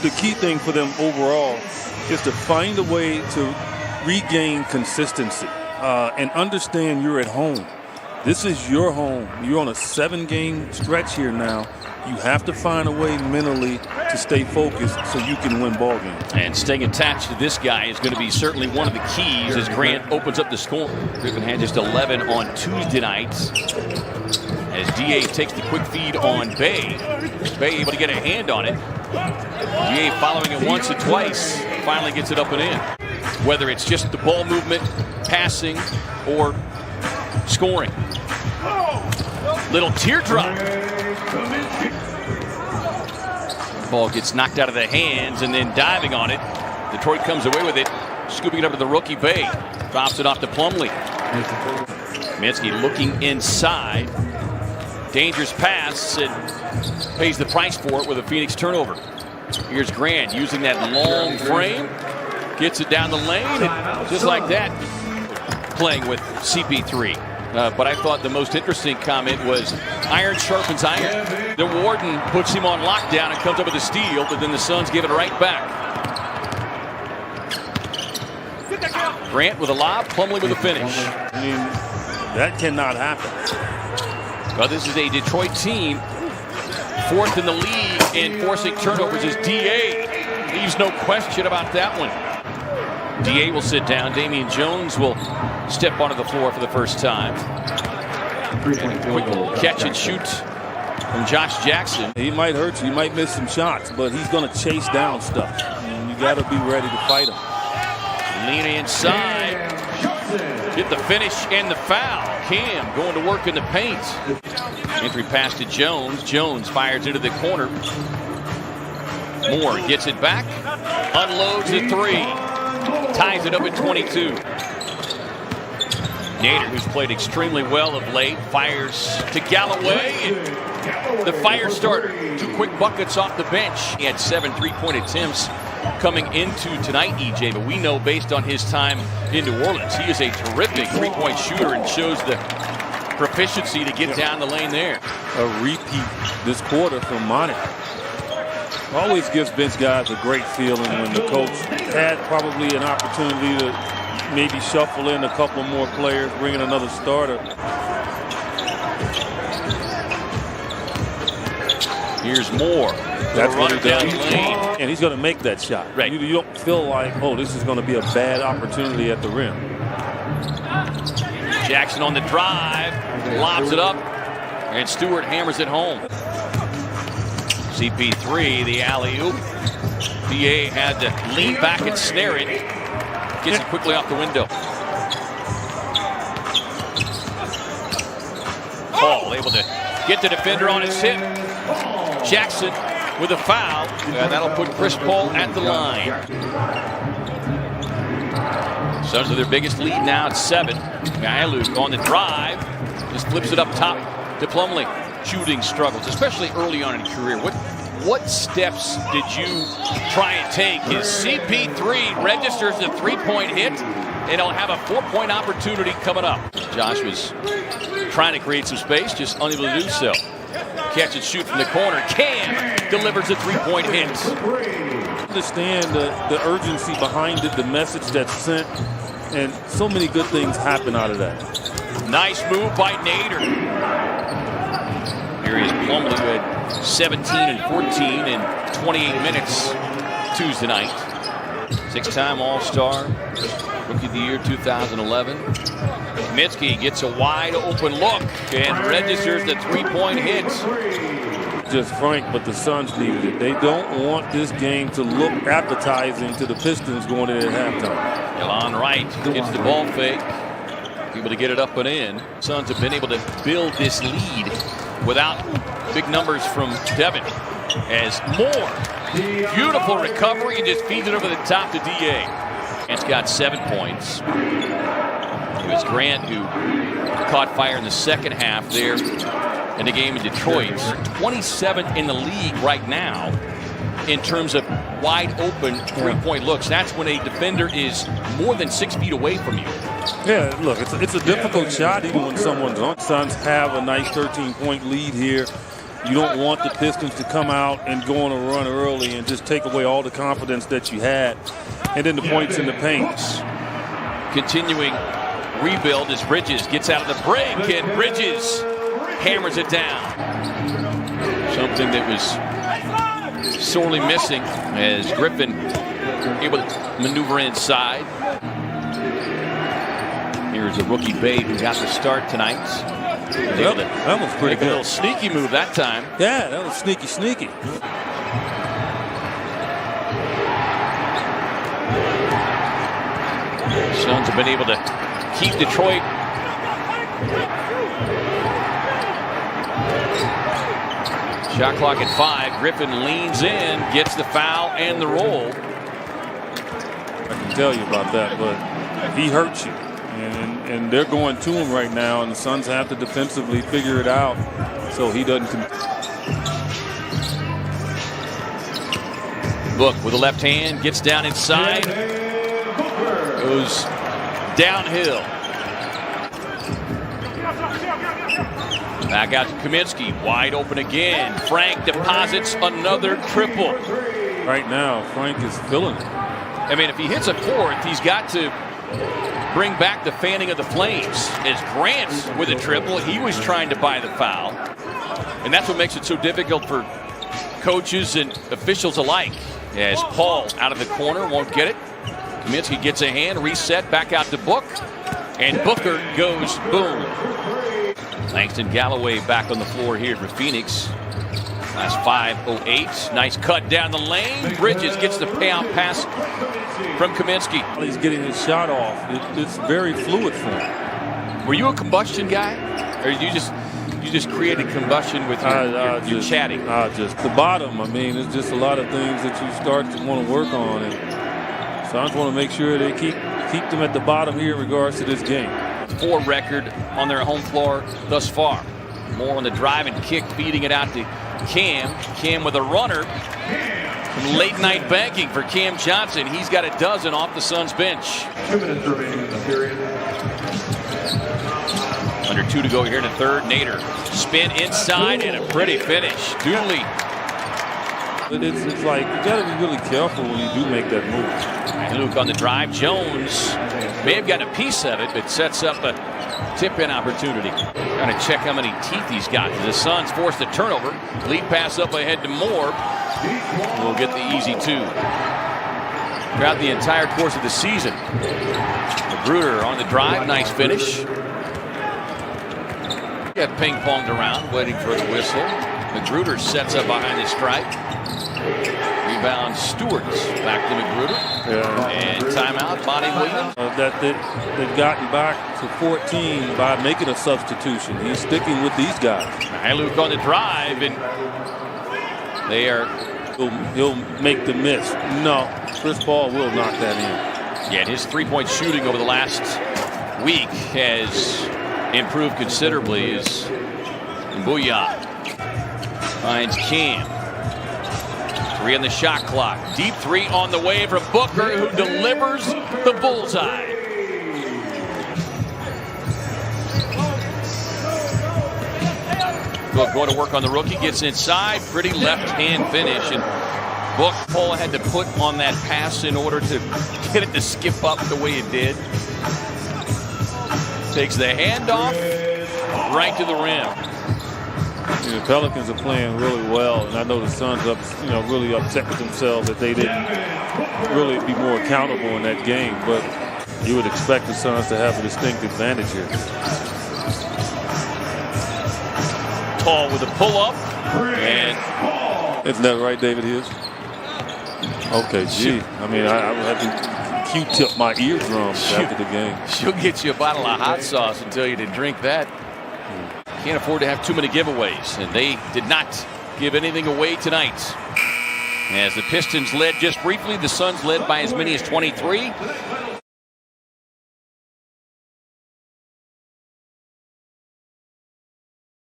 the key thing for them overall is to find a way to regain consistency and understand you're at home. This is your home. You're on a 7-game stretch here now. You have to find a way mentally to stay focused so you can win ball games. And staying attached to this guy is going to be certainly one of the keys as Grant opens up the score. Griffin had just 11 on Tuesday nights as DA takes the quick feed on Bay. Bay able to get a hand on it. DA following it once and twice, finally gets it up and in. Whether it's just the ball movement, passing, or scoring. Little teardrop. Ball gets knocked out of the hands and then diving on it. Detroit comes away with it, scooping it up to the rookie Bay. Drops it off to Plumlee. Kaminsky looking inside. Dangerous pass and pays the price for it with a Phoenix turnover. Here's Grant using that long frame. Gets it down the lane and just like that, playing with CP3. But I thought the most interesting comment was iron sharpens iron. The Warden puts him on lockdown and comes up with a steal, but then the Suns give it right back. Grant with a lob, Plumlee with a finish. I mean, that cannot happen. Well, this is a Detroit team, 4th in the league in forcing turnovers as DA. Leaves no question about that one. DA will sit down. Damian Jones will step onto the floor for the first time. Quick catch and shoot from Josh Jackson. He might hurt you. He might miss some shots, but he's going to chase down stuff. And you got to be ready to fight him. Lean inside. Get the finish and the foul. Cam going to work in the paint. Entry pass to Jones. Jones fires into the corner. Moore gets it back. Unloads the three. Ties it up at 22. Nader, who's played extremely well of late, fires to Galloway. And the fire starter. 2 quick buckets off the bench. He had 7 3-point attempts coming into tonight, EJ. But we know based on his time in New Orleans, he is a terrific 3-point shooter and shows the proficiency to get down the lane there. A repeat this quarter from Monty. Always gives bench guys a great feeling when the coach had probably an opportunity to maybe shuffle in a couple more players, bring in another starter. Here's Moore. That's what he does. Lane. And he's going to make that shot. Right. You don't feel like, oh, this is going to be a bad opportunity at the rim. Jackson on the drive, lobs it up, and Stewart hammers it home. CP3, the alley-oop. BA had to lean back and snare it. Gets it quickly off the window. Paul able to get the defender on his hip. Jackson with a foul. That'll put Chris Paul at the line. Suns are their biggest lead now at 7. Gailu on the drive. Just flips it up top to Plumlee. Shooting struggles, especially early on in his career. What steps did you try and take? His CP3 registers the 3-point hit, and he'll have a 4-point opportunity coming up. Josh was trying to create some space, just unable to do so. Catch and shoot from the corner. Cam delivers a 3-point hit. Understand the urgency behind it, the message that's sent, and so many good things happen out of that. Nice move by Nader. Here is Plumlee, who had 17 and 14 in 28 minutes Tuesday night. 6-time All-Star, Rookie of the Year 2011. Kaminsky gets a wide open look and registers the 3-point hit. Just frank, but the Suns needed it. They don't want this game to look appetizing to the Pistons going in at halftime. Elon Wright gets the ball fake, able to get it up and in. Suns have been able to build this lead without big numbers from Devin. As Moore, beautiful recovery and just feeds it over the top to DA. It's got 7 points. It was Grant who caught fire in the second half there in the game in Detroit. 27th in the league right now in terms of wide open 3-point looks. That's when a defender is more than 6 feet away from you. Yeah, look, it's a difficult shot even when someone's on. Suns have a nice 13-point lead here. You don't want the Pistons to come out and go on a run early and just take away all the confidence that you had. And then the points in the paint. Continuing rebuild as Bridges gets out of the break, and Bridges hammers it down. Something that was sorely missing as Griffin able to maneuver inside. Here's a rookie Bade who got the start tonight. That was pretty good. A little sneaky move that time. Yeah, that was sneaky. Suns have been able to keep Detroit shot clock at 5. Griffin leans in, gets the foul and the roll. I can tell you about that, but he hurts you. And they're going to him right now, and the Suns have to defensively figure it out so he doesn't. Book with the left hand, gets down inside, goes downhill. Back out to Kaminsky, wide open again. Frank deposits another triple. Right now, Frank is feeling it. I mean, if he hits a fourth, he's got to bring back the fanning of the flames. As Grant with a triple, he was trying to buy the foul. And that's what makes it so difficult for coaches and officials alike. As Paul out of the corner, won't get it. Kaminsky gets a hand, reset, back out to Book. And Booker goes boom. Langston Galloway back on the floor here for Phoenix. Last 5:08. Nice cut down the lane. Bridges gets the payout pass from Kaminsky. He's getting his shot off. It's very fluid for him. Were you a combustion guy, or you just created combustion with your chatting? Just the bottom. I mean, it's just a lot of things that you start to want to work on, and so I just want to make sure they keep them at the bottom here in regards to this game. 4 record on their home floor thus far. More on the drive and kick, feeding it out to Cam. Cam with a runner. Some late night banking for Cam Johnson. He's got a dozen off the Suns bench. 2 minutes remaining in the period. Under 2 to go here in the third. Nader spin inside and a pretty finish. Dooley. It's like you got to be really careful when you do make that move. Luke on the drive. Jones may have gotten a piece of it, but sets up a tip-in opportunity. Trying to check how many teeth he's got. The Suns forced a turnover. Lead pass up ahead to Moore. We'll get the easy 2. Throughout the entire course of the season. Magruder on the drive. Nice finish. Got ping-ponged around, waiting for the whistle. Magruder sets up behind the stripe. Rebound Stewart's back to Magruder. Yeah. And timeout, Monty Williams. They've gotten back to 14 by making a substitution. He's sticking with these guys. Luke on the drive, and they are. He'll make the miss. No, Chris Paul will knock that in. Yeah, his three-point shooting over the last week has improved considerably. As Booyah finds Cam. 3 on the shot clock. Deep 3 on the way from Booker, who delivers the bullseye. Book going to work on the rookie, gets inside. Pretty left-hand finish. And Book Paul had to put on that pass in order to get it to skip up the way it did. Takes the handoff right to the rim. The Pelicans are playing really well, and I know the Suns really upset with themselves that they didn't really be more accountable in that game. But you would expect the Suns to have a distinct advantage here. Tall with a pull-up, and isn't that right, David Hughes? Okay, gee. I mean, I would have to Q-tip my eardrums after the game. She'll get you a bottle of hot sauce and tell you to drink that. Can't afford to have too many giveaways, and they did not give anything away tonight. As the Pistons led just briefly, the Suns led by as many as 23.